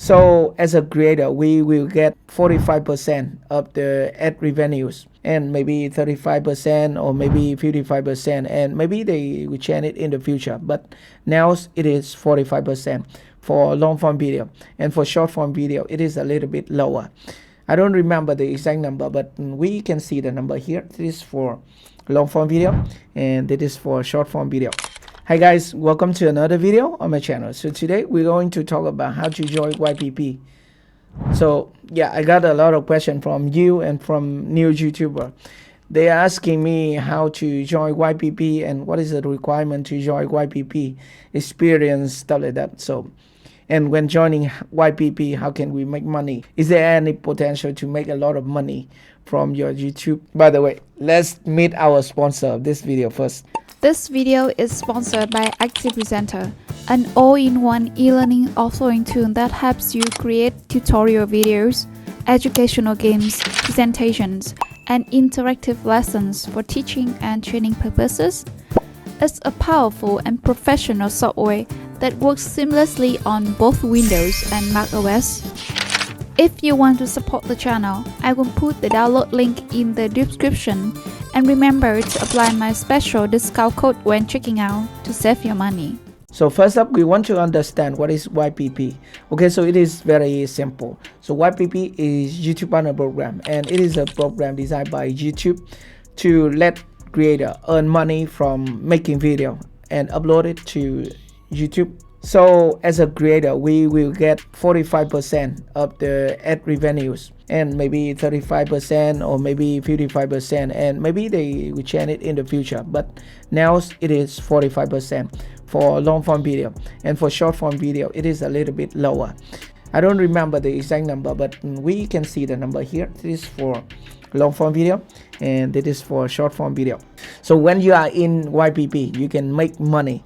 So as a creator, we will get 45% of the ad revenues, and maybe 35% or maybe 55%, and maybe they will change it in the future. But now it is 45% for long form video, and for short form video it is a little bit lower. I don't remember the exact number, but we can see the number here. This is for long form video and this is for short form video. Hi guys, welcome to another video on my channel. So today we're going to talk about how to join YPP. So yeah, I got a lot of questions from you and from new YouTuber. They are asking me how to join YPP and what is the requirement to join YPP, experience, stuff like that. So, and when joining YPP, how can we make money? Is there any potential to make a lot of money from your YouTube? By the way, let's meet our sponsor of this video first. This video is sponsored by ActivePresenter, an all-in-one e-learning authoring tool that helps you create tutorial videos, educational games, presentations, and interactive lessons for teaching and training purposes. It's a powerful and professional software that works seamlessly on both Windows and macOS. If you want to support the channel, I will put the download link in the description. And remember to apply my special discount code when checking out to save your money. So first up, we want to understand what is YPP. Okay, so it is very simple. So YPP is YouTube Partner Program, and it is a program designed by YouTube to let creator earn money from making video and upload it to YouTube. So as a creator, we will get 45% of the ad revenues, and maybe 35% or maybe 55%, and maybe they will change it in the future. But now it is 45% for long form video, and for short form video it is a little bit lower. I don't remember the exact number, but we can see the number here. This is for long form video and this is for short form video. So when you are in YPP, you can make money,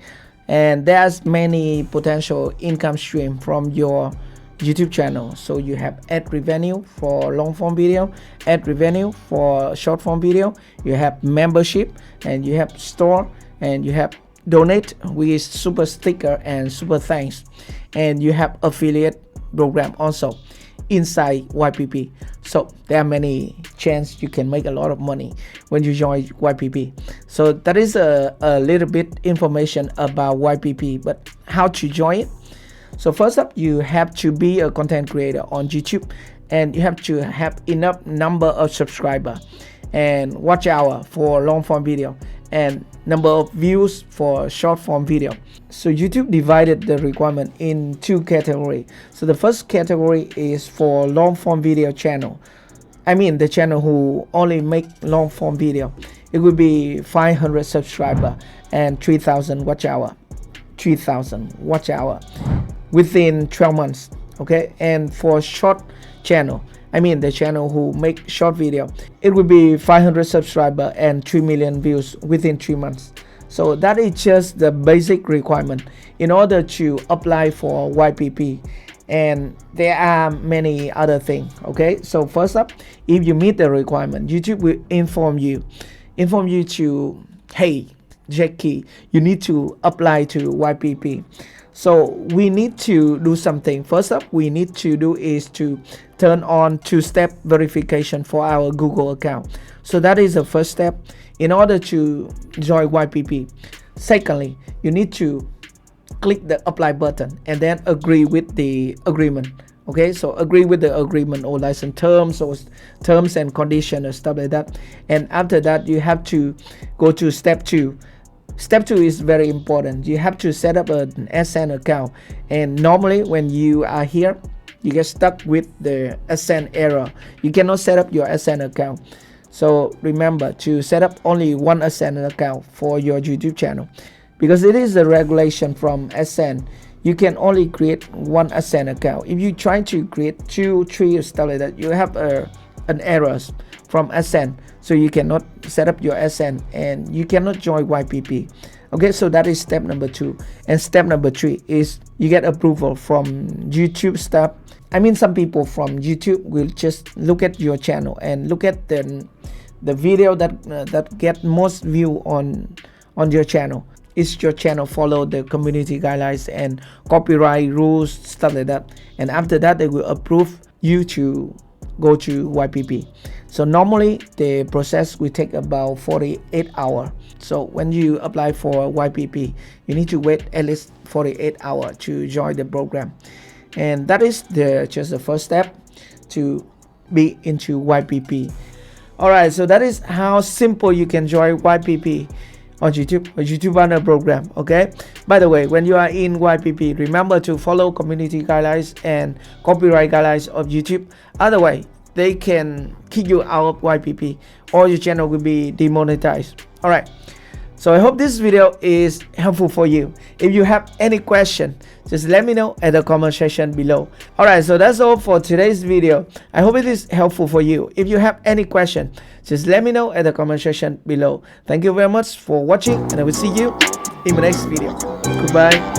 and there's many potential income stream from your YouTube channel. So you have ad revenue for long form video, ad revenue for short form video, you have membership, and you have store, and you have donate with super sticker and super thanks, and you have affiliate program also inside YPP. So there are many chances you can make a lot of money when you join YPP. So that is a little bit information about YPP, but how to join it. So first up, you have to be a content creator on YouTube, and you have to have enough number of subscribers and watch hour for long form video and number of views for short form video. So YouTube divided the requirement in two categories. So the first category is for long form video channel. I mean the channel who only make long form video. It will be 500 subscribers and 3,000 watch hour. 3,000 watch hour within 12 months. Okay, and for short channel, I mean the channel who make short video, it will be 500 subscribers and 3 million views within 3 months. So that is just the basic requirement in order to apply for YPP, and there are many other things. Okay, so first up, if you meet the requirement, YouTube will inform you to, hey Jacky, you need to apply to YPP. So we need to do something. First up, we need to do is to turn on two-step verification for our Google account. So that is the first step in order to join YPP. Secondly, you need to click the apply button and then agree with the agreement. Okay, so agree with the agreement or license terms or terms and conditions or stuff like that. And after that, you have to go to step 2. Step 2 is very important. You have to set up an SN account, and normally when you are here, you get stuck with the SN error. You cannot set up your SN account. So remember to set up only one SN account for your YouTube channel, because it is a regulation from SN. You can only create one SN account. If you try to create 2, 3 or stuff like that, you have an errors from SN. So you cannot set up your SN and you cannot join YPP. Okay, so that is step number 2. And step number 3 is you get approval from YouTube staff. I mean, some people from YouTube will just look at your channel and look at the video that get most view on your channel. is your channel follow the community guidelines and copyright rules, stuff like that, and after that they will approve you to go to YPP. So normally the process will take about 48 hours. So when you apply for YPP, you need to wait at least 48 hours to join the program, and that is just the first step to be into YPP. Alright, so that is how simple you can join YPP on YouTube, a YouTube partner program. Okay, by the way, when you are in YPP, remember to follow community guidelines and copyright guidelines of YouTube, otherwise they can kick you out of YPP or your channel will be demonetized. Alright, so I hope this video is helpful for you. If you have any question, just let me know at the comment section below. Alright, so that's all for today's video. I hope it is helpful for you. If you have any question, just let me know at the comment section below. Thank you very much for watching, and I will see you in the next video. Goodbye.